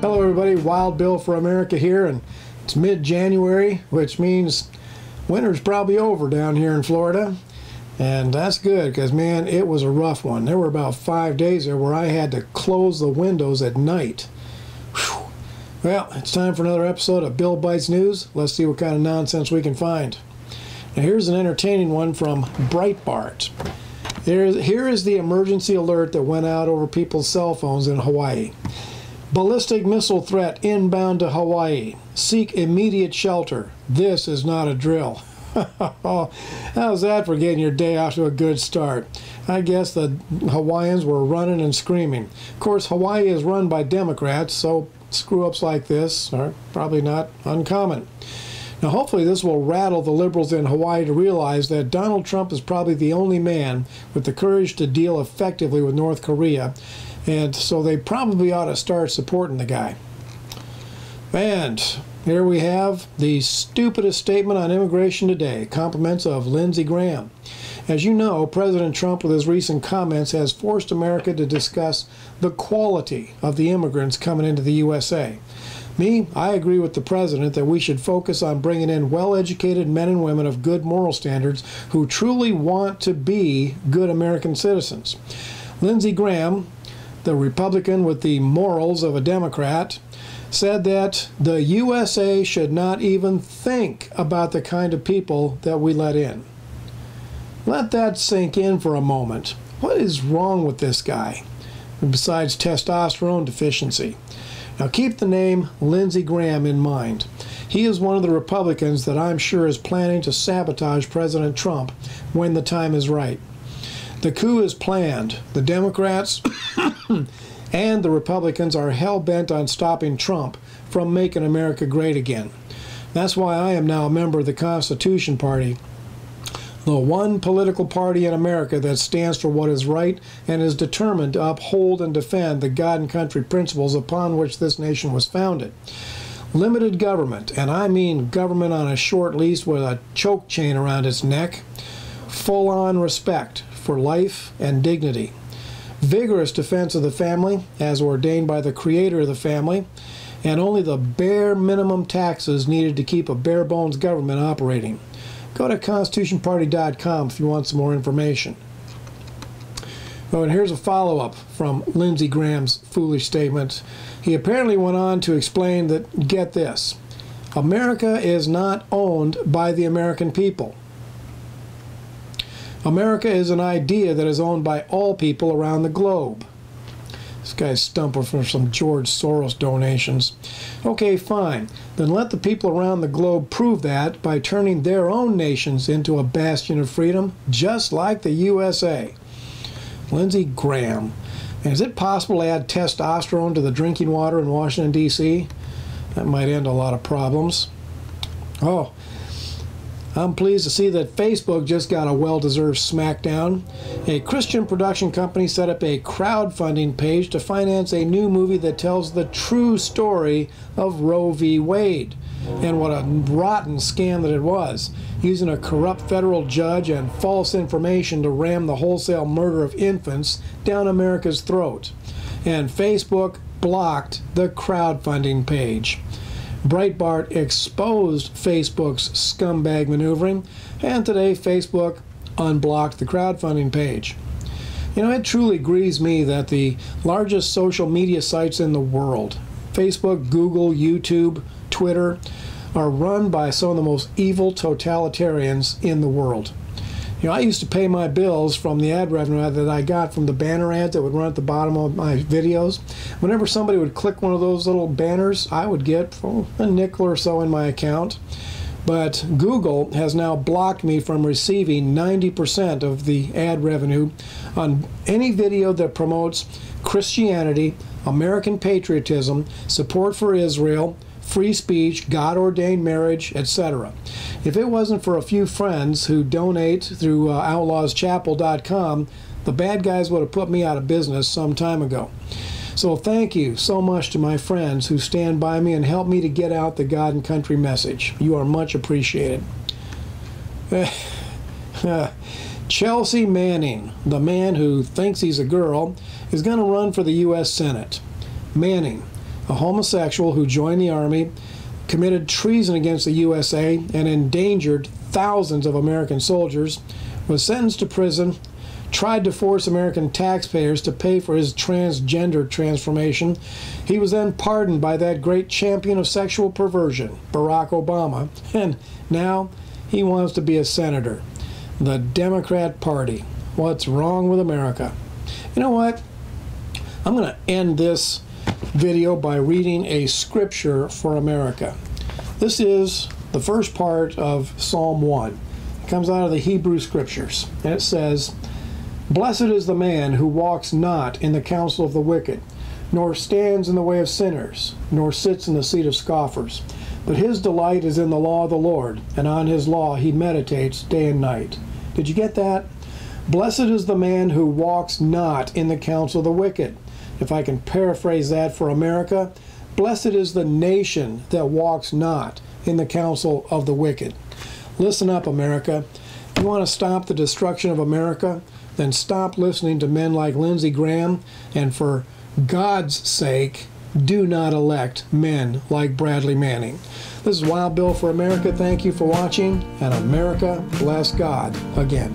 Hello everybody, Wild Bill for America here, and it's mid-January, which means winter's probably over down here in Florida. And that's good, because man, it was a rough one. There were about 5 days there where I had to close the windows at night. Whew. Well, it's time for another episode of Bill Bites News. Let's see what kind of nonsense we can find. Now here's an entertaining one from Breitbart. Here is the emergency alert that went out over people's cell phones in Hawaii. Ballistic missile threat inbound to Hawaii. Seek immediate shelter. This is not a drill. How's that for getting your day off to a good start? I guess the Hawaiians were running and screaming. Of course, Hawaii is run by Democrats, so screw-ups like this are probably not uncommon. Now, hopefully this will rattle the liberals in Hawaii to realize that Donald Trump is probably the only man with the courage to deal effectively with North Korea, and so they probably ought to start supporting the guy. And here we have the stupidest statement on immigration today, compliments of Lindsey Graham. As you know, President Trump, with his recent comments, has forced America to discuss the quality of the immigrants coming into the USA. I agree with the president that we should focus on bringing in well-educated men and women of good moral standards who truly want to be good American citizens. Lindsey Graham, the Republican with the morals of a Democrat, said that the USA should not even think about the kind of people that we let in. Let that sink in for a moment. What is wrong with this guy, besides testosterone deficiency? Now keep the name Lindsey Graham in mind. He is one of the Republicans that I'm sure is planning to sabotage President Trump when the time is right. The coup is planned. The Democrats and the Republicans are hell-bent on stopping Trump from making America great again. That's why I am now a member of the Constitution Party, the one political party in America that stands for what is right and is determined to uphold and defend the God and country principles upon which this nation was founded. Limited government, and I mean government on a short leash with a choke chain around its neck. Full-on respect for life and dignity. Vigorous defense of the family, as ordained by the creator of the family, and only the bare minimum taxes needed to keep a bare-bones government operating. Go to constitutionparty.com if you want some more information. Oh, and here's a follow-up from Lindsey Graham's foolish statement. He apparently went on to explain that, get this, America is not owned by the American people. America is an idea that is owned by all people around the globe. This guy's stumping for some George Soros donations. Okay, fine. Then let the people around the globe prove that by turning their own nations into a bastion of freedom, just like the USA. Lindsey Graham. And is it possible to add testosterone to the drinking water in Washington, D.C.? That might end a lot of problems. Oh, I'm pleased to see that Facebook just got a well-deserved smackdown. A Christian production company set up a crowdfunding page to finance a new movie that tells the true story of Roe v. Wade. And what a rotten scam that it was, using a corrupt federal judge and false information to ram the wholesale murder of infants down America's throat. And Facebook blocked the crowdfunding page. Breitbart exposed Facebook's scumbag maneuvering, and today Facebook unblocked the crowdfunding page. You know, it truly grieves me that the largest social media sites in the world, Facebook, Google, YouTube, Twitter, are run by some of the most evil totalitarians in the world. You know, I used to pay my bills from the ad revenue that I got from the banner ads that would run at the bottom of my videos. Whenever somebody would click one of those little banners, I would get a nickel or so in my account. But Google has now blocked me from receiving 90% of the ad revenue on any video that promotes Christianity, American patriotism, support for Israel, free speech, God-ordained marriage, etc. If it wasn't for a few friends who donate through outlawschapel.com, the bad guys would have put me out of business some time ago. So thank you so much to my friends who stand by me and help me to get out the God and country message. You are much appreciated. Chelsea Manning, the man who thinks he's a girl, is going to run for the U.S. Senate. Manning, a homosexual who joined the Army, committed treason against the USA, and endangered thousands of American soldiers, was sentenced to prison, tried to force American taxpayers to pay for his transgender transformation. He was then pardoned by that great champion of sexual perversion, Barack Obama, and now he wants to be a senator. The Democrat Party. What's wrong with America? You know what? I'm going to end this video by reading a scripture for America. This is the first part of Psalm 1. It comes out of the Hebrew Scriptures, and it says, "Blessed is the man who walks not in the counsel of the wicked, nor stands in the way of sinners, nor sits in the seat of scoffers. But his delight is in the law of the Lord, and on his law he meditates day and night." Did you get that? Blessed is the man who walks not in the counsel of the wicked. If I can paraphrase that for America, blessed is the nation that walks not in the counsel of the wicked. Listen up, America. You want to stop the destruction of America? Then stop listening to men like Lindsey Graham, and for God's sake, do not elect men like Bradley Manning. This is Wild Bill for America. Thank you for watching, and America bless God again.